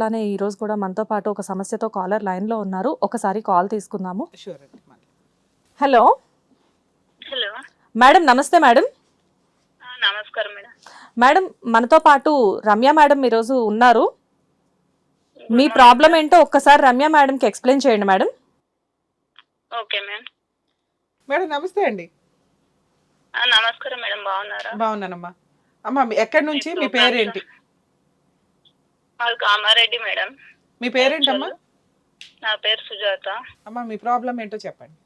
అలానే ఈ రోజు కూడా మనతో పాటు ఒక సమస్యతో కాలర్ లైన్‌లో ఉన్నారు. ఒకసారి కాల్ తీసుకుందాము. షూర్ అండి. హలో! హలో. మేడం నమస్తే మేడం. నమస్కారం మేడం. మేడం మనతో పాటు రమ్య మేడం ఈరోజు ఉన్నారు. మీ ప్రాబ్లం ఏంటో ఒక్కసారి రమ్య మేడంకి ఎక్స్ప్లెయిన్ చేయండి మేడం. Okay ma'am. మేడం నమస్తే అండి. నమస్కారం మేడం, బాగున్నారా? బాగున్నానమ్మా. అమ్మా ఎక్కడి నుంచి, మీ పేరేంటి? మాది కామారెడ్డి మేడం. మీ పేరేంటమ్మా? నా పేరు సుజాత. అమ్మా మీ ప్రాబ్లం ఏంటో చెప్పండి.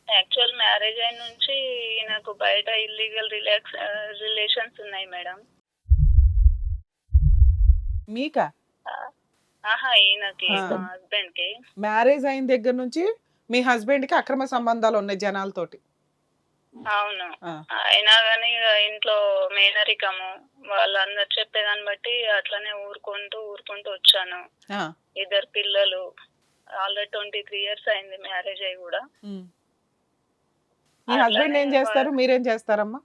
యాక్చువల్ మ్యారేజ్ అయిన నుంచి నాకు బయట ఇల్లీగల్ రిలేషన్స్ ఉన్నాయి మేడం. మీకా? ఈయనకి, మా హస్బెండ్ కి. మ్యారేజ్ అయిన దగ్గర నుంచి మీ హస్బెండ్ కి అక్రమ సంబంధాలు ఉన్నాయి జనాలతోటి? అవును. అయినా కానీ ఇంట్లో మేనరికము వాళ్ళందరు చెప్పేదాన్ని బట్టి అట్లనే ఊరుకుంటూ వచ్చాను. ఇద్దరు పిల్లలు, ఆల్రెడీ 23 years అయింది మ్యారేజ్ అయ్యి కూడా. మీ హస్బెండ్ ఏం చేస్తారు, మీరేం చేస్తారమ్మా?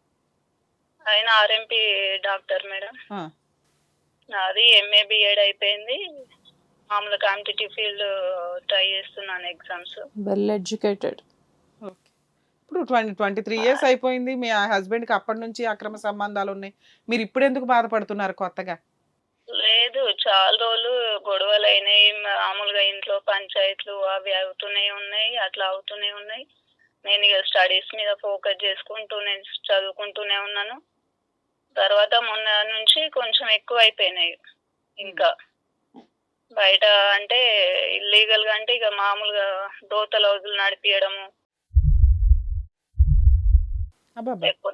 ఆయన ఆర్ఎంపీ డాక్టర్ మేడం. నాది MA BEd అయిపోయింది. మామూలు కాంపిటేటివ్ ఫీల్డ్ ట్రై చేస్తున్నాను, ఎగ్జామ్స్. Well educated. ఇప్పుడు 23 years అయిపోయింది. మీ హస్బెండ్ కి అప్పటి నుంచి అక్రమ సంబంధాలు ఉన్నాయి. మీరు ఇప్పుడు ఎందుకు బాధపడుతున్నారు కొత్తగా? లేదు, చాలా రోజులు గొడవలు అయినాయి. మామూలుగా ఇంట్లో పంచాయతీలు అవి అవుతూనే ఉన్నాయి, అట్లా అవుతూనే ఉన్నాయి. నేను ఇక స్టడీస్ మీద ఫోకస్ చేసుకుంటూ నేను చదువుకుంటూనే ఉన్నాను. తర్వాత మొన్న నుంచి కొంచెం ఎక్కువ అయిపోయినాయి. ఇంకా బయట అంటే ఇల్లీగల్ గా అంటే ఇక మామూలుగా దోతల హౌజులు నడిపియడము,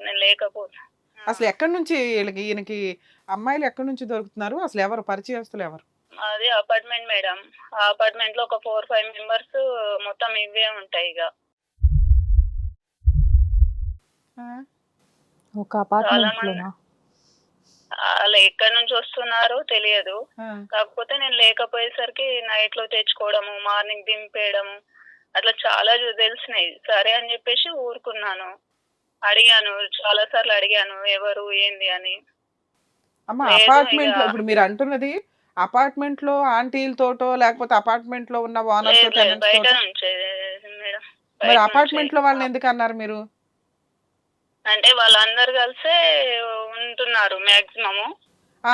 నేను లేకపోతే. అసలు ఎక్కడి నుంచి ఈయనకి అమ్మాయిలు ఎక్కడి నుంచి దొరుకుతున్నారు? అసలు ఎవరు పరిచయస్తులు ఎవరు? అది అపార్ట్మెంట్ మేడం. ఆ అపార్ట్మెంట్ లో ఒక 4-5 మెంబర్స్ మొత్తం ఇవే ఉంటాయి. ఇక ఒక అపార్ట్మెంట్ లోనా? అలా ఎక్కడి నుంచి వస్తున్నారో తెలియదు. కాకపోతే నేను లేకపోయేసరికి నైట్ లో తెచ్చుకోవడము, మార్నింగ్ దింపేయడము, అట్లా చాలా తెలిసినాయి. సరే అని చెప్పేసి ఊరుకున్నాను. అడిగాను, చాలా సార్లు అడిగాను ఎవరు ఏంది అని. అమ్మా అపార్ట్మెంట్ లో ఇప్పుడు మీరు అంటున్నది అపార్ట్మెంట్ లో ఆంటీలతోటో లేకపోతే అపార్ట్మెంట్ లో ఉన్న ఓనర్స్ బయట నుంచే మేడం. మరి అపార్ట్మెంట్ లో వాళ్ళని ఎందుకు అన్నారు మీరు? అంటే వాళ్ళందరు కలిసే ఉంటున్నారు మాక్సిమము.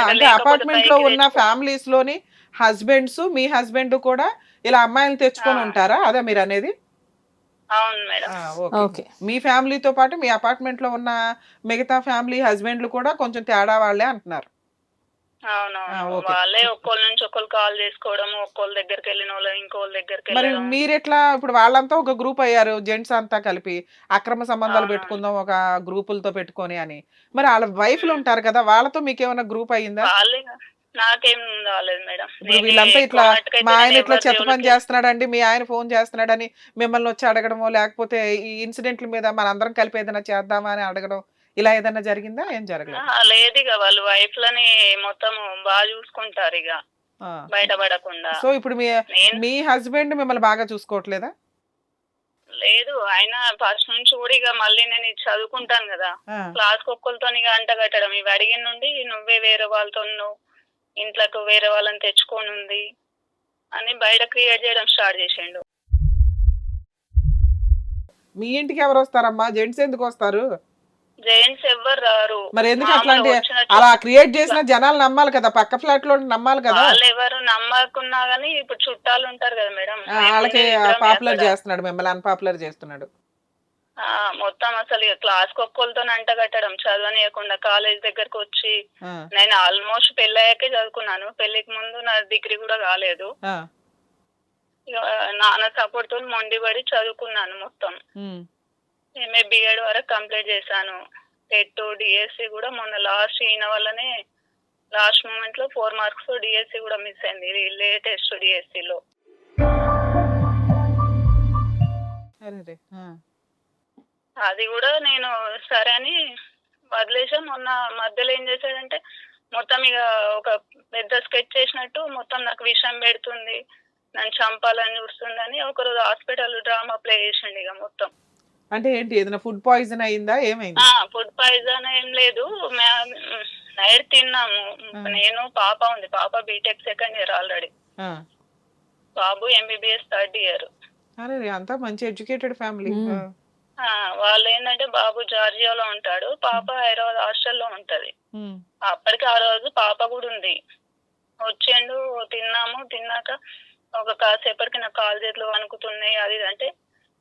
అంటే అపార్ట్మెంట్ లో ఉన్న ఫ్యామిలీస్ లోని హస్బెండ్స్, మీ హస్బెండ్ కూడా ఇలా అమ్మాయిలు తెచ్చుకొని ఉంటారా? అదే మీరు అనేది? అవును మేడం. ఓకే. మీ ఫ్యామిలీతో పాటు మీ అపార్ట్మెంట్ లో ఉన్న మిగతా ఫ్యామిలీ హస్బెండ్లు కూడా కొంచెం తేడా వాళ్ళే అంటున్నారు. అవునవును, వాళ్ళే ఒక్కోళ్ళ నుంచి ఒకళ్ళు కాల్ చేసుకోవడం, ఒక్కోళ్ళ దగ్గరికి వెళ్ళిన వాళ్ళు ఇంకోళ్ళ దగ్గరికి. మరి మీరెట్లా ఇప్పుడు వాళ్ళంతా ఒక గ్రూప్ అయ్యారు, జెంట్స్ అంతా కలిపి అక్రమ సంబంధాలు పెట్టుకుందాం ఒక గ్రూపులతో పెట్టుకొని అని. మరి వాళ్ళ వైఫ్లు ఉంటారు కదా, వాళ్ళతో మీకేమైనా గ్రూప్ అయ్యిందా? నాకేం రాలేదు మేడం. ఇప్పుడు వీళ్ళంతా ఇట్లా మా ఆయన ఇట్లా చెత్త పని చేస్తున్నాడండి, మీ ఆయన ఫోన్ చేస్తున్నాడని మిమ్మల్ని వచ్చి అడగడమో, లేకపోతే ఈ ఇన్సిడెంట్ల మీద మనందరం కలిపి ఏదైనా చేద్దామా అని అడగడం, ఇలా ఏదైనా జరిగిందా? ఏం జరగలేదు? లేదు, ఇక వాళ్ళు వైఫ్ లని మొత్తం బాగా చూసుకుంటారు ఇక బయటపడకుండా. సో ఇప్పుడు మీ హస్బెండ్ మిమ్మల్ని బాగా చూసుకోవట్లేదా? లేదు, ఆయన ఫస్ట్ నుంచి కూడా ఇక మళ్ళీ నేను ఇది చదువుకుంటాను కదా, క్లాస్ ఒక్కరితో ఇక అంట కట్టడం, ఇవి అడిగిన నుండి నువ్వే వేరే వాళ్ళతో ఇంట్లోకి వేరే వాళ్ళని తెచ్చుకొని ఉంది అని బయట క్రియేట్ చేయడం స్టార్ట్ చేసిండు. మీ ఇంటికి ఎవరు వస్తారమ్మా? జెంట్స్ ఎందుకు వస్తారు? జెంట్స్ ఎవ్వరు రారు. మరి ఎందుకు అట్లాంటి అలా క్రియేట్ చేసిన జనాలు నమ్మాలి కదా, పక్క ఫ్లాట్ లో నమ్మాలి కదా. వాళ్ళు ఎవరు నమ్మకున్నా గానీ ఇప్పుడు చుట్టాలు ఉంటారు కదా మేడం, వాళ్ళకి పాపులర్ చేస్తున్నాడు, మిమ్మల్ని అన్పాపులర్ చేస్తున్నాడు. మొత్తం అసలు క్లాస్ ఒక్కరితో అంట కట్టడం, చదవనీయకుండా కాలేజ్ దగ్గరకు వచ్చి. నేను ఆల్మోస్ట్ పెళ్ళయ్యాకే చదువుకున్నాను, పెళ్లికి ముందు నా డిగ్రీ కూడా కాలేదు. నాన్న సపోర్ట్ తో మొండిపడి చదువుకున్నాను మొత్తం. MA BEd వరకు కంప్లీట్ చేశాను. టెట్ DSC కూడా మొన్న లాస్ట్ ఈయన వల్లనే లాస్ట్ మూమెంట్ లో 4 marks DSC కూడా మిస్ అయింది, లేటెస్ట్ DSC లో. అది కూడా నేను సరే అని వదిలేసా. మొన్న మధ్యలో ఏం చేశాడంటే మొత్తం ఇక ఒక పెద్ద స్కెచ్ చేసినట్టు మొత్తం నాకు విషం పెడుతుంది, నన్ను చంపాలని చూస్తుందని ఒకరోజు హాస్పిటల్ డ్రామా ప్లే చేసిండు ఇక మొత్తం. అంటే ఏంటి, ఏదైనా ఫుడ్ పాయిజన్ అయిందా, ఏమైంది? ఫుడ్ పాయిజన్ ఏం లేదు, నైట్ తిన్నాము. ఆ. నేను పాప ఉంది, పాప బీటెక్ సెకండ్ ఇయర్ ఆల్రెడీ, ఆ. బాబు ఎంబీబీఎస్ థర్డ్ ఇయర్. అరే అంతా మంచి ఎడ్యుకేటెడ్ ఫ్యామిలీ. మ్మ్. వాళ్ళు ఏంటంటే బాబు జార్జియాలో ఉంటాడు, పాప హైదరాబాద్ హాస్టల్లో ఉంటది. అప్పటికి ఆ రోజు పాప కూడా ఉంది. వచ్చిండు, తిన్నాము. తిన్నాక ఒక కాసేపటికి నాకు కాలు చేతులు వణుకుతున్నాయి అది ఇది అంటే,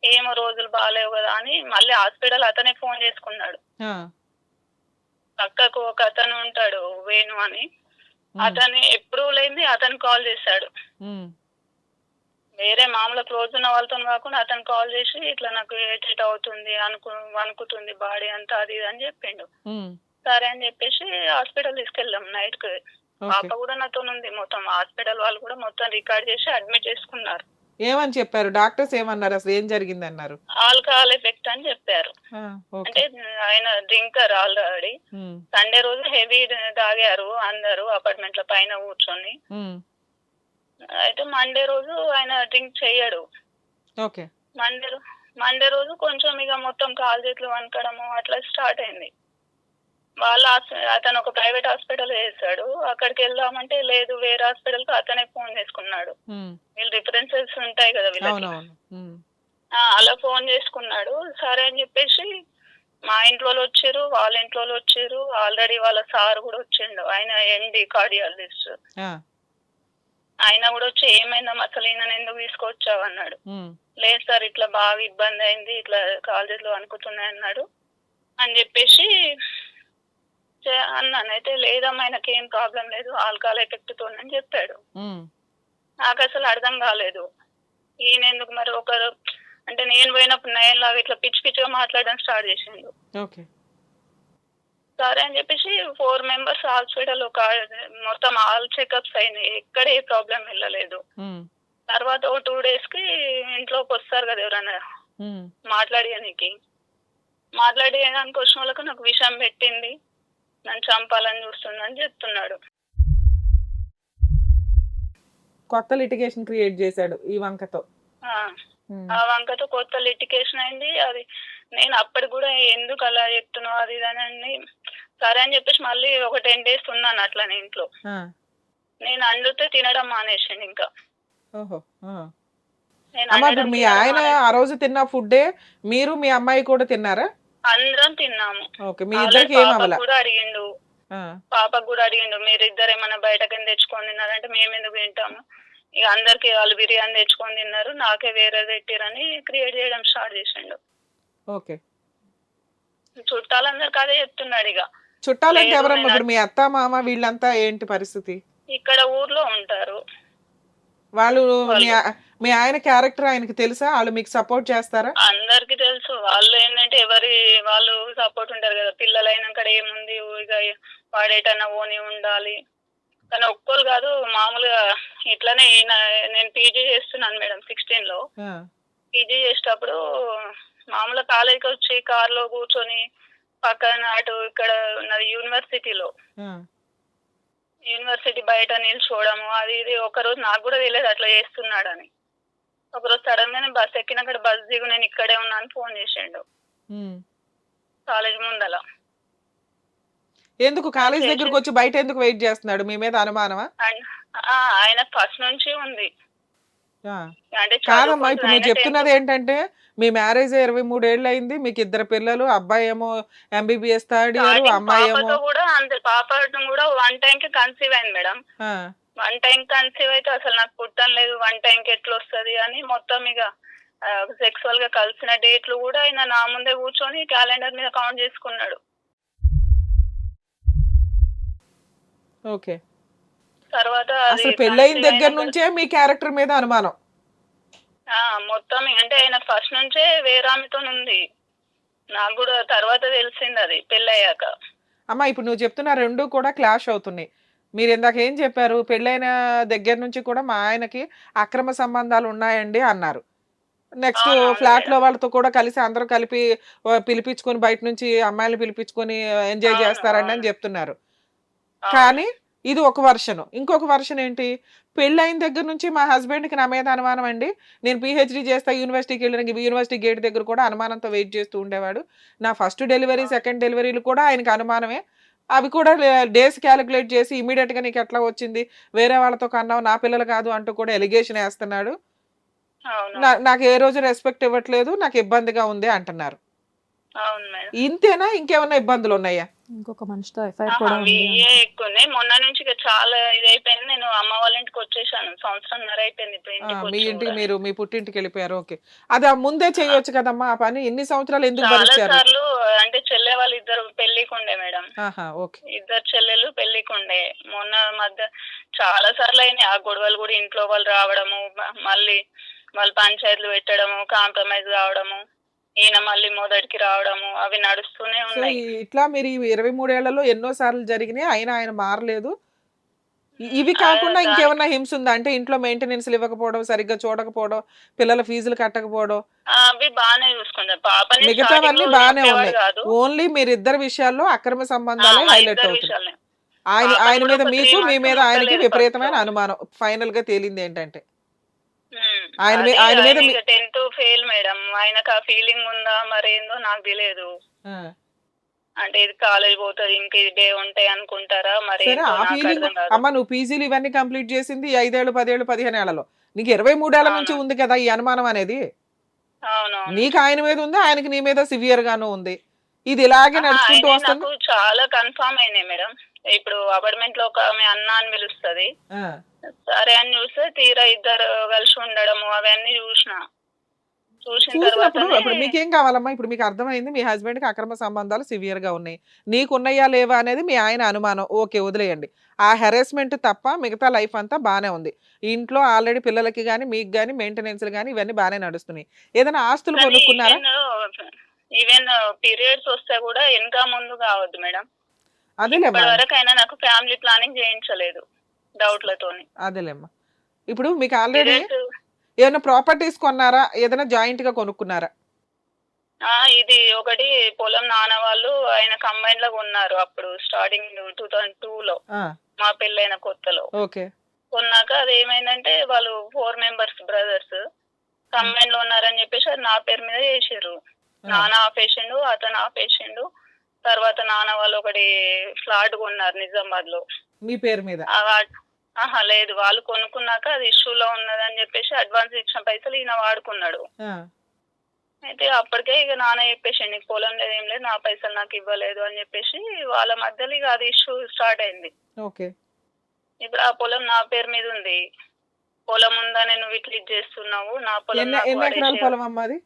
ఏమో రోజులు బాగాలేవు కదా అని మళ్ళీ హాస్పిటల్ అతనే ఫోన్ చేసుకున్నాడు. పక్కకు ఒక అతను ఉంటాడు వేణు అని, అతని ఎప్పుడు లేని అతను కాల్ చేశాడు. వేరే మామూలు క్లోజ్ ఉన్న వాళ్ళతో కాకుండా అతను కాల్ చేసి ఇట్లా నాకు ఇరిటేట్ అవుతుంది, వణుకుతుంది బాడీ అంతా అది ఇది అని చెప్పిండు. సరే అని చెప్పేసి హాస్పిటల్ తీసుకెళ్ళాం నైట్ కి. పాప కూడా నాతో ఉంది. మొత్తం హాస్పిటల్ వాళ్ళు కూడా మొత్తం రికార్డ్ చేసి అడ్మిట్ చేసుకున్నారు. ఏమని చెప్పారు డాక్టర్స్, ఏమన్నారు, అసలు ఏం జరిగింది అన్నారు? ఆల్కహాల్ ఎఫెక్ట్ అని చెప్పారు. అంటే ఆయన డ్రింకర్ ఆల్రెడీ. సండే రోజు హెవీ తాగారు అందరూ అపార్ట్మెంట్ల పైన కూర్చొని. అయితే మండే రోజు ఆయన డ్రింక్ చెయ్యడు. మండే రోజు కొంచెం ఇక మొత్తం కాలు చేతులు వనకడము అట్లా స్టార్ట్ అయింది. అతను ఒక ప్రైవేట్ హాస్పిటల్ చేశాడు. అక్కడికి వెళ్దామంటే లేదు, వేరే హాస్పిటల్ కు అతనే ఫోన్ చేసుకున్నాడు. వీళ్ళు రిఫరెన్సెస్ ఉంటాయి కదా వీళ్ళకి. అలా ఫోన్ చేసుకున్నాడు. సరే అని చెప్పేసి మా ఇంట్లో వచ్చారు, వాళ్ళ ఇంట్లో వచ్చారు. ఆల్రెడీ వాళ్ళ సార్ కూడా వచ్చిండు, ఆయన ఎండి కార్డియాలజిస్ట్. ఆయన కూడా వచ్చి ఏమైందమ్మా అసలు ఈయన ఎందుకు తీసుకొచ్చావు అన్నాడు. లేదు సార్ ఇట్లా బాగా ఇబ్బంది అయింది, ఇట్లా కాలేజీలో అనుకుతున్నాయి అన్నాడు అని చెప్పేసి అన్నాను. అయితే లేదమ్మా ఆయనకి ఏం ప్రాబ్లం లేదు, ఆల్కహాల్ ఎఫెక్ట్ తోనని చెప్పాడు. నాకు అసలు అర్థం కాలేదు, ఈయన ఎందుకు మరి ఒకరు అంటే నేను పోయినప్పుడు నయన్ లాగా ఇట్లా పిచ్చి పిచ్చిగా మాట్లాడడం స్టార్ట్ చేసిండు. సరే అని చెప్పేసి 4 members హాస్పిటల్ మొత్తం ఆల్ చెకప్స్ అయినాయి, ఎక్కడ ఏ ప్రాబ్లం వెళ్ళలేదు. తర్వాత ఓ 2 days కి ఇంట్లోకి వస్తారు కదా ఎవరైనా మాట్లాడడానికి వచ్చిన వాళ్ళకు నాకు విషయం పెట్టింది, నన్ను చంపాలని చూస్తుందని చెప్తున్నాడు. కొత్త లిటిగేషన్ క్రియేట్ చేశాడు ఈ వంకతో. ఆ వంకతో కొత్త లిటిగేషన్ అయింది. అది నేను అప్పటికి కూడా ఎందుకు అలా చెప్తున్నావు అది ఇదని సరే అని చెప్పేసి మళ్ళీ ఒక 10 days ఉన్నాను అట్లానే ఇంట్లో. నేను అండితే తినడం మానేసిండు ఇంకా. మీ ఆయన ఆ రోజు తిన్న ఫుడ్డే మీరు మీ అమ్మాయి కూడా తిన్నారా? అందరం తిన్నాము. కూడా అడిగిండు, పాపకు కూడా అడిగిండు, మీరు ఇద్దరు ఏమన్నా బయటకి తెచ్చుకొని తిన్నారంటే మేము ఎందుకు తింటాము, ఇక అందరికి వాళ్ళు బిర్యానీ తెచ్చుకొని తిన్నారు, నాకే వేరే పెట్టిరని క్రియేట్ చేయడం స్టార్ట్ చేసిండు. చుట్టాలందరికి అదే చెప్తున్నాడు. ఇక చుట్టాలంటే ఎవరమ్మా? ఇప్పుడు మీ అత్త మామ వీళ్ళంతా ఏంటి పరిస్థితి? ఇక్కడ ఊర్లో ఉంటారు వాళ్ళు. మీ ఆయన క్యారెక్టర్ ఆయనకి తెలుసా? వాళ్ళు మీకు సపోర్ట్ చేస్తారా? అందరికి తెలుసు. వాళ్ళు ఏంటంటే వాళ్ళు సపోర్ట్ ఉంటారు కదా, పిల్లలు అయినాక ఏముంది ఇక వాడేటన్నా ఓని ఉండాలి. కానీ ఒక్కరు కాదు, మామూలుగా ఇట్లానే నేను పీజీ చేస్తున్నాను మేడం 16 లో. పీజీ చేసేటప్పుడు మామూలుగా కాలేజీకి వచ్చి కార్లో కూర్చొని పక్కన అటు ఇక్కడ ఉన్నది యూనివర్సిటీ బయట నిల్చోవడము అది ఇది. ఒకరోజు నాకు కూడా తెలియదు అట్లా చేస్తున్నాడని. ఒకరోజు సడన్ గా బస్ ఎక్కినాక బస్ దిగు నేను ఇక్కడే ఉన్నాను ఫోన్ చేసిండు కాలేజ్ ముందల. ఎందుకు కాలేజ్ దగ్గరకు వచ్చి బయట ఎందుకు వెయిట్ చేస్తున్నాడు? మీ మీద అనుమానమా? ఆయన ఫస్ట్ నుంచి ఉంది. కాదమ్మా, ఇప్పుడు నువ్వు చెప్తున్నది ఏంటంటే మీ మ్యారేజ్ 23 ఏళ్ళు అయింది, మీకు 2 పిల్లలు, అబ్బాయి ఏమో ఎంబీబీఎస్ థర్డ్ ఇయర్, అమ్మాయి ఏమో కూడా పాప కూడా 1 time కి కన్సీవ్ అయింది మేడం. 1 time కన్సీవ్ అయితే అసలు నాకు పుట్టం లేదు, 1 time కి ఎట్లా వస్తుంది అని మొత్తం ఇక సెక్సువల్ గా కలిసిన డేట్లు కూడా ఆయన నా ముందే కూర్చొని క్యాలెండర్ మీద కౌంట్ చేసుకున్నాడు. తర్వాత అసలు పెళ్ళైన దగ్గర నుంచే మీ క్యారెక్టర్ మీద అనుమానం మొత్తం. అంటే ఆయన ఫస్ట్ నుంచే వేరామితో ఉంది, నాకు కూడా తర్వాత తెలిసింది అది పెళ్ళయ్యాక. అమ్మా ఇప్పుడు నువ్వు చెప్తున్న 2 కూడా క్లాష్ అవుతున్నాయి. మీరు ఇందాక ఏం చెప్పారు? పెళ్ళైన దగ్గర నుంచి కూడా మా ఆయనకి అక్రమ సంబంధాలు ఉన్నాయండి అన్నారు. నెక్స్ట్ ఫ్లాట్ లో వాళ్ళతో కూడా కలిసి అందరూ కలిపి పిలిపించుకొని బయట నుంచి అమ్మాయిలు పిలిపించుకొని ఎంజాయ్ చేస్తారండి అని చెప్తున్నారు. కానీ ఇది ఒక వర్షన్. ఇంకొక వర్షన్ ఏంటి? పెళ్ళైన దగ్గర నుంచి మా హస్బెండ్కి నా మీద అనుమానం అండి, నేను పిహెచ్డి చేస్తా యూనివర్సిటీకి వెళ్ళిన యూనివర్సిటీ గేట్ దగ్గర కూడా అనుమానంతో వెయిట్ చేస్తూ ఉండేవాడు, నా ఫస్ట్ డెలివరీ సెకండ్ డెలివరీలు కూడా ఆయనకి అనుమానమే, అవి కూడా డేస్ క్యాలిక్యులేట్ చేసి ఇమీడియట్ గా నీకు ఎట్లా వచ్చింది, వేరే వాళ్ళతో కన్నావు, నా పిల్లలు కాదు అంటూ కూడా ఎలిగేషన్ వేస్తున్నాడు. అవును. నాకు ఏ రోజు రెస్పెక్ట్ ఇవ్వట్లేదు, నాకు ఇబ్బందిగా ఉంది అంటున్నారు. అవును మేడం. ఇంతేనా, ఇంకేమన్నా ఇబ్బందులు ఉన్నాయా? ఇంకొక మనిషితో ఎఫ్ఐఆర్ కూడా ఉంది ఇవే ఎక్కువనే. మొన్న నుంచి ఇక చాలా ఇదైపోయింది. నేను అమ్మ వాళ్ళ ఇంటికి వచ్చేసాను. సంవత్సరంన్నర అయిపోయింది ఇప్పుడు ఇంటికి మీ వచ్చి ఇంటికి కూడా. మీ పుట్టింటికి వెళ్ళిపోయారు. ఓకే, అది ఆ ముందే చేయొచ్చు కదమ్మా ఆ పని, ఇన్ని సంవత్సరాలు ఎందుకు చాలా భరించారు? సార్లు అంటే చెల్లె వాళ్ళు ఇద్దరు పెళ్లికి ఉండే మేడం. ఆహా, ఓకే. ఇద్దరు చెల్లెలు పెళ్లికి ఉండే. మొన్న మధ్య చాలా సార్లు అయినాయి ఆ గొడవలు కూడా. ఇంట్లో వాళ్ళు రావడము, మళ్ళీ వాళ్ళు పంచాయతీలు పెట్టడము, కాంప్రమైజ్ కావడము, ఈయన మళ్ళీ మొదటికి రావడము, అవి నడుస్తూనే సో ఉన్నాయి. ఇట్లా మీరు ఈ 23 ఏళ్లలో ఎన్నో సార్లు జరిగినాయి, అయినా ఆయన మారలేదు. ఇవి కాకుండా దానికి ఇంకేమన్నా హింస ఉందా? అంటే ఇంట్లో మెయింటెనెన్స్ ఇవ్వకపోవడం, సరిగ్గా చూడకపోవడం, పిల్లల ఫీజులు కట్టకపోవడం, అవి బాగానే చూసుకుంటారు. పాపని స్టార్టింగ్ మిగతావన్నీ లో బాగానే చెప్పేవాడు ఉన్నాయి. కాదు. ఓన్లీ మీరిద్దరి విషయాల్లో అక్రమ సంబంధాలే మా హైలైట్ ఇద్దరి అవుతుంది. విషయాలే. ఆయన పాపని ఆయన కూడా మీద ఒక 3 మీకు, మీ months మీద ఆయనకి ముట్టలేదు విపరీతమైన ఫస్ట్ లో. అనుమానం. ఫైనల్ గా తేలింది ఏంటంటే అది ఆయన మీద ఆయన 10th ఫెయిల్ మేడం. ఆయనకు ఆ ఫీలింగ్ ఉందా మరేందో నాకు తెలియదు. అంటే ఇది కాలేజ్ పోతుంది ఇంక ఇదే ఉంటాయి అనుకుంటారా సరే, మరేంటో ఆ నాకు ఫీలింగ్ అర్థం కాదు. అమ్మ, నువ్వు పీజీలు ఇవన్నీ కంప్లీట్ చేసింది 5 ఏళ్ళు, 10 ఏళ్ళు, 15 ఏళ్లలో. నీకు 23 ఏళ్ల నుంచి అవును. ఉంది కదా ఈ అనుమానం అనేది. అవునవును. నీకు ఆయన మీద ఉంది, ఆయనకి నీ మీద సివియర్ గాను ఉంది. ఇది ఇలాగే నడుచుకుంటూ ఆయనే వస్తుంది. నాకు చాలా కన్ఫర్మ్ అయినాయి మేడం. ఇప్పుడు అపార్ట్మెంట్ లో ఒక ఆమె అన్న అని పిలుస్తుంది. ఆ, సరే అని చూస్తే తీరా ఇద్దరు కలిసి ఉండడము అవన్నీ చూసిన చూసినప్పుడు తర్వాతనే ఇప్పుడు మీకేం కావాలమ్మా? ఇప్పుడు మీకు అర్థమైంది మీ హస్బెండ్ కి అక్రమ సంబంధాలు సివియర్ గా ఉన్నాయి, నీకున్నాయా లేవా అనేది మీ ఆయన అనుమానం. ఓకే, వదిలేయండి. ఆ హెరాస్మెంట్ తప్ప మిగతా లైఫ్ అంతా బానే ఉంది. ఇంట్లో ఆల్రెడీ పిల్లలకి గానీ మీకు గానీ మెయింటెనెన్స్ గానీ ఇవన్నీ బానే నడుస్తున్నాయి. ఏదైనా ఆస్తులు కానీ కొనుక్కున్నారా? ఈవెన్ పీరియడ్స్ వస్తే కూడా ఇంకా ముందు కావద్దు మేడం. అదేలేమ్మా, ఇప్పటి వరకు అయినా నాకు ఫ్యామిలీ ప్లానింగ్ చేయించలేదు డౌట్లతోని. అదేలేమ్మా. ఇప్పుడు మీకు ఆల్రెడీ పీరియడ్స్ ఏమైనా ప్రాపర్టీస్ కొన్నారా? ఏదైనా జాయింట్ గా కొనుక్కున్నారా? ఇది ఒకటి పొలం నాన్న వాళ్ళు ఆయన కంబైన్ లో కొన్నారు అప్పుడు స్టార్టింగ్ 2002 లో ఆ, మా పెళ్ళైన కొత్తలో. ఓకే. కొన్నాక అది ఏమైందంటే వాళ్ళు 4 మెంబర్స్ బ్రదర్స్ కంబైన్ లో ఉన్నారని చెప్పేసి అది నా పేరు మీద చేసారు. నాన్న ఆపేసిండు, అతను ఆపేసిండు. తర్వాత నాన్న వాళ్ళు ఒకటి ఫ్లాట్ కొన్నారు నిజామాబాద్ లో. మీ పేరు మీద? లేదు, వాళ్ళు కొనుక్కున్నాక అది ఇష్యూలో ఉన్నదని చెప్పేసి అడ్వాన్స్ ఇచ్చిన పైసలు ఈయన వాడుకున్నాడు. ఆ, అయితే అప్పటికే ఇక నాన్న చెప్పేసి నీకు పొలం లేదు ఏం లేదు, నా పైసలు నాకు ఇవ్వలేదు అని చెప్పేసి వాళ్ళ మధ్యలో ఇక అది ఇష్యూ స్టార్ట్ అయింది. ఓకే. ఇప్పుడు ఆ పొలం నా పేరు మీద ఉంది. పొలం ఉందని నువ్వు ఇట్లా ఇది చేస్తున్నావు, నా పొలం నాకు ఎన్ని ఎకరాల పడేసి. పొలం అమ్మా అది?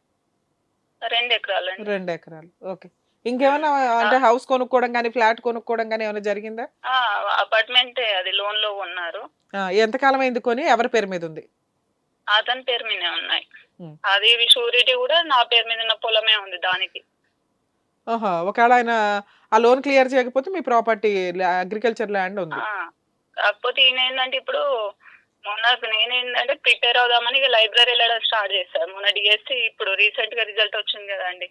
2 ఎకరాలండి. 2 ఎకరాలు. ఓకే. ఇంకేమన్నా అంటే హౌస్ కొనుక్కోవడం కానీ, ఫ్లాట్ కొనుక్కోవడం కానీ ఏమైనా జరిగిందా? అపార్ట్మెంట్ అది లోన్ లో ఉన్నారు. ఎంతకాలం అయింది కొని? ఎవరి పేరు మీద ఉంది? అతని పేరు మీదే ఉన్నాయి. అది షూరిటీ కూడా నా పేరు మీద ఉన్న పొలమే ఉంది దానికి. ఒకవేళ ఆయన ఆ లోన్ క్లియర్ చేయకపోతే మీ ప్రాపర్టీ అగ్రికల్చర్ ల్యాండ్ ఉంది. కాకపోతే ఈయన ఏంటంటే ఇప్పుడు మొన్న నేనేంటంటే ప్రిపేర్ అవుదామని ఇక లైబ్రరీ వెళ్ళడం స్టార్ట్ చేశాను. మొన్న డిఎస్సి ఇప్పుడు రీసెంట్ గా రిజల్ట్ వచ్చింది కదండి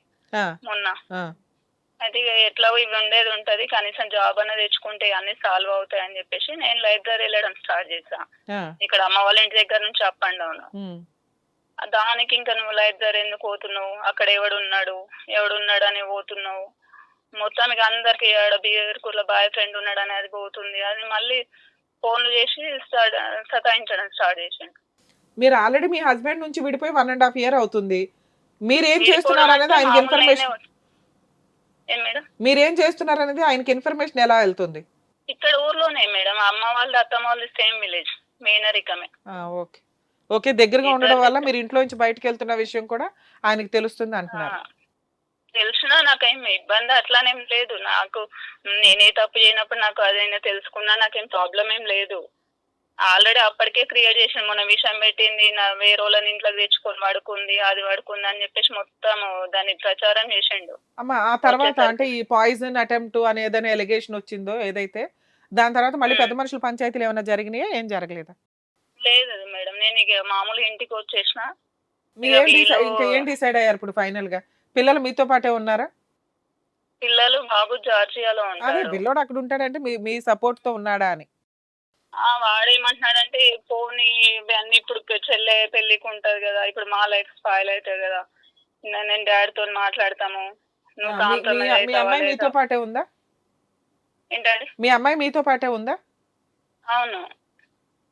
మొన్న. అయితే ఇక ఎట్లా ఇవి ఉండేది ఉంటది, కనీసం జాబ్ అనేది తెచ్చుకుంటే అన్ని సాల్వ్ అవుతాయి అని చెప్పేసి నేను లైబ్రరీ వెళ్ళడం స్టార్ట్ చేశా. ఇక్కడ అమ్మ వాళ్ళ ఇంటి దగ్గర నుంచి అప్ అండ్ డౌన్. దానికి ఇంకా నువ్వు లైబ్రరీ ఎందుకు పోతున్నావు, అక్కడ ఎవడున్నాడు అని పోతున్నావు, మొత్తానికి అందరికి బీర్కూర్లో బాయ్ ఫ్రెండ్ ఉన్నాడు అనేది పోతుంది. అది మళ్ళీ ఫోన్లు చేసి సతాయించడం స్టార్ట్ చేసిండు. మీరు ఆల్రెడీ మీ హస్బెండ్ నుంచి విడిపోయి 1.5 year అవుతుంది. మీరేం చేస్తున్నారు అనేది ఆయనకి ఇన్ఫర్మేషన్, మీరేం చేస్తున్నారు అనేది ఆయనకి ఇన్ఫర్మేషన్ ఎలా వెళ్తుంది? ఇక్కడ ఊర్లోనే మేడం, అమ్మ వాళ్ళు అత్తమ్మ వాళ్ళు సేమ్ విలేజ్, మేనరికమే. ఓకే ఓకే, దగ్గరగా ఉండడం వల్ల మీరు ఇంట్లో నుంచి బయటకు వెళ్తున్న విషయం కూడా ఆయనకి తెలుస్తుంది అంటున్నారు. తెలిసినా నాకేం ఇబ్బంది అట్లానేం లేదు. నాకు నేనే తప్పు చేయనప్పుడు నాకు అదైనా తెలుసుకున్నా నాకేం ప్రాబ్లం ఏం లేదు. ఆల్రెడీ అప్పటికే క్రియేట్ చేసిన మొన్న విషయం పెట్టింది, నా వేరే వాళ్ళని ఇంట్లోకి తెచ్చుకొని పడుకుంది, అది పడుకుంది అని చెప్పేసి మొత్తం దాన్ని ప్రచారం చేసిండు. అమ్మా, ఆ తర్వాత అంటే ఈ పాయిజన్ అటెంప్ట్ అని ఏదైనా ఎలిగేషన్ వచ్చిందో ఏదైతే, దాని తర్వాత మళ్ళీ పెద్ద మనుషుల పంచాయతీలు ఏమైనా జరిగినాయా? ఏం జరగలేదా? లేదు మేడం, నేను ఇక మామూలుగా ఇంటికి వచ్చేసిన. ఇంకా ఏం డిసైడ్ అయ్యారు ఇప్పుడు ఫైనల్ గా? పిల్లలు మీతో పాటే ఉన్నారా? పిల్లలు బాబు జార్జియాలో అదే ఉంటాడు. పిల్లోడు అక్కడ ఉంటాడంటే మీ సపోర్ట్ తో ఉన్నాడా అని. వాడేమంటున్నాడంటే పోనీ ఇవన్నీ ఇప్పుడు చెల్లె పెళ్లికి ఉంటది కదా, ఇప్పుడు మా లైఫ్ స్పాయిల్ అవుతుంది కదా, నేను డాడీతో మాట్లాడతాము, నువ్వు మీ అమ్మాయి మీతో పాటే ఉందా? ఏంటండి? మీ అమ్మాయి మీతో పాటే ఉందా? అవును.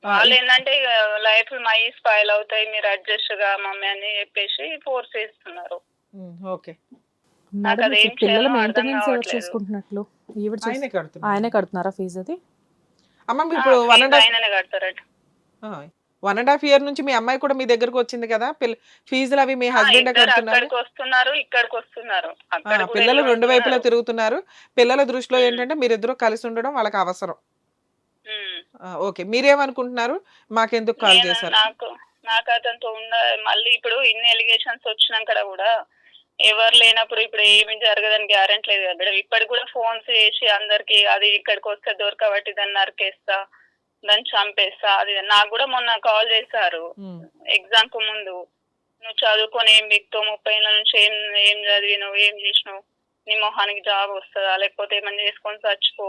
వాళ్ళు ఏంటంటే లైఫ్ మై స్పాయిల్ అవుతాయి, మీరు అడ్జస్ట్ గా మమ్మీ అని చెప్పేసి ఫోర్స్ చేస్తున్నారు. ఓకే. నాకు మేడం, అదేం ఇప్పుడు పిల్లల చేయాలో అర్థం మెయింటెనెన్స్ ఎవరు కావట్లేదు. చూసుకుంటున్నట్లు? ఈవిడ ఆయనే కడుతున్నారు. ఆయనే కడుతున్నారా ఫీజు అది? అమ్మ మీరు ఇప్పుడు ఆయననే కడతారట. 1.5 year నుంచి మీ అమ్మాయి కూడా మీ దగ్గరకు వచ్చింది కదా, ఫీజులు అవి మీ హస్బెండ్ కడుతున్నారు. అక్కడికి వస్తున్నారు, ఇక్కడికి వస్తున్నారు. అక్కడ కూడా పిల్లలు రెండు వైపులా వెళ్తున్నారు. తిరుగుతున్నారు. పిల్లల దృష్టిలో ఏంటంటే మీరిద్దరూ కలిసి ఉండడం వాళ్ళకి అవసరం. ఓకే, మీరేమనుకుంటున్నారు? మాకెందుకు కాల్ నేను చేశారు? నాకు అతనితో మళ్ళీ ఇప్పుడు ఇన్ని ఎలిగేషన్స్ వచ్చినాక కూడా ఎవరు లేనప్పుడు ఇప్పుడు ఏమి జరగదని గ్యారెంటీ లేదు కదా మేడం. ఇప్పటికి కూడా ఫోన్స్ చేసి అందరికి అది ఇక్కడికి వస్తే దొరకబట్టి దాన్ని నరికేస్తా, దాన్ని చంపేస్తా, అది నాకు కూడా మొన్న కాల్ చేశారు ఎగ్జామ్ కు ముందు. నువ్వు చదువుకొని ఏం బిక్తావు, 30 ఏళ్ళ నుంచి ఏం చదివినావు, ఏం చేసినావు, నీ మొహానికి జాబ్ వస్తుందా, లేకపోతే ఏమన్నా చేసుకొని చచ్చిపో.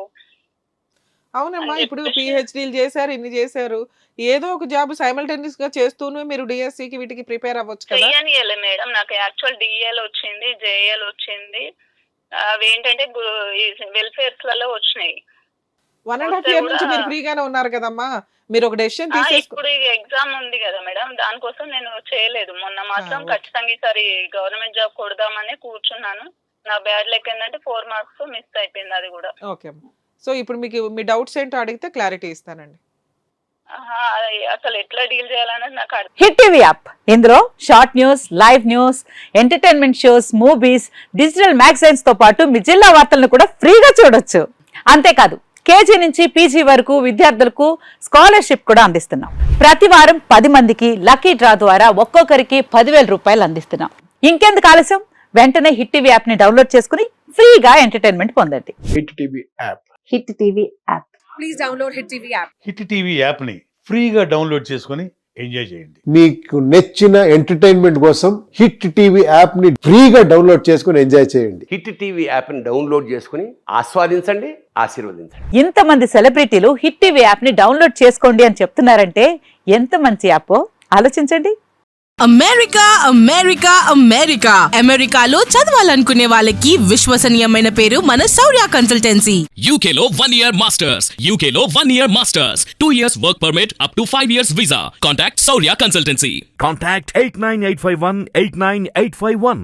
అవునమ్మా, ఇప్పుడు పిహెచ్డీలు చేశారు, ఇన్ని చేశారు, ఏదో ఒక జాబ్ సైమల్టేనియస్ గా చేస్తూనే మీరు డిఎస్సికి వీటికి ప్రిపేర్ అవ్వచ్చు కదా. చెయ్యనియలే మేడం, నాకు యాక్చువల్ డిఎల్ వచ్చింది, జేఎల్ వచ్చింది. అవి ఏంటంటే వెల్ఫేర్స్ లలో వచ్చినాయి. 1.5 year నుంచి మీరు ఫ్రీగానే ఉన్నారు కదమ్మా, మీరు ఒక డెసిషన్ తీసేసుకో. ఇప్పుడు ఎగ్జామ్ ఉంది కదా మేడం, దానికోసం నేను చేయలేదు. మొన్న మాత్రం ఖచ్చితంగా ఈసారి గవర్నమెంట్ జాబ్ కొడదామని కూర్చున్నాను. నా బ్యాడ్ లెక్క ఏంటంటే 4 marks మిస్ అయిపోయింది, అది కూడా. ఓకే అమ్మా, సో ఇప్పుడు మీకు మీ డౌట్స్ ఏంటో అడిగితే క్లారిటీ ఇస్తానండి. అసలు ఎట్లా డీల్ చేయాలనేది నాకు అర్థం. హిట్ టీవీ యాప్, ఇందులో short news, live news, entertainment shows, movies, digital magazines తో పాటు మీ జిల్లా వార్తలను కూడా ఫ్రీగా చూడొచ్చు. అంతేకాదు కేజీ నుంచి పీజీ వరకు విద్యార్థులకు స్కాలర్షిప్ కూడా అందిస్తున్నాం. ప్రతి వారం 10 మందికి లక్కీ డ్రా ద్వారా ఒక్కొక్కరికి 10,000 రూపాయలు అందిస్తున్నాం. ఇంకెందుకు ఆలస్యం, వెంటనే హిట్ టీవీ యాప్ ని డౌన్లోడ్ చేసుకుని ఫ్రీగా ఎంటర్టైన్మెంట్ పొందండి. Hit TV app. Hit TV app. Please download Hit TV app. Hit TV యాప్ని ఫ్రీగా డౌన్లోడ్ చేసుకొని ఎంజాయ్ చేయండి. మీకు నచ్చిన ఎంటర్టైన్మెంట్ కోసం హిట్ టీవీ యాప్ ని ఫ్రీగా డౌన్లోడ్ చేసుకుని ఎంజాయ్ చేయండి. హిట్ టీవీ యాప్ని డౌన్లోడ్ చేసుకుని ఆస్వాదించండి, ఆశీర్వదించండి. ఇంతమంది సెలబ్రిటీలు హిట్ టీవీ యాప్ ని డౌన్లోడ్ చేసుకోండి అని చెప్తున్నారంటే ఎంత మంచి యాప్ ఆలోచించండి. అమెరికా అమెరికా అమెరికా అమెరికాలో చదవాలనుకునే వాళ్ళకి విశ్వసనీయమైన పేరు మన శౌర్య కన్సల్టెన్సీ. UK లో 1 year masters. UK లో 1 year masters. 2 years work permit up to 5 years visa. Contact Saurya Consultancy. Contact 89851 89851.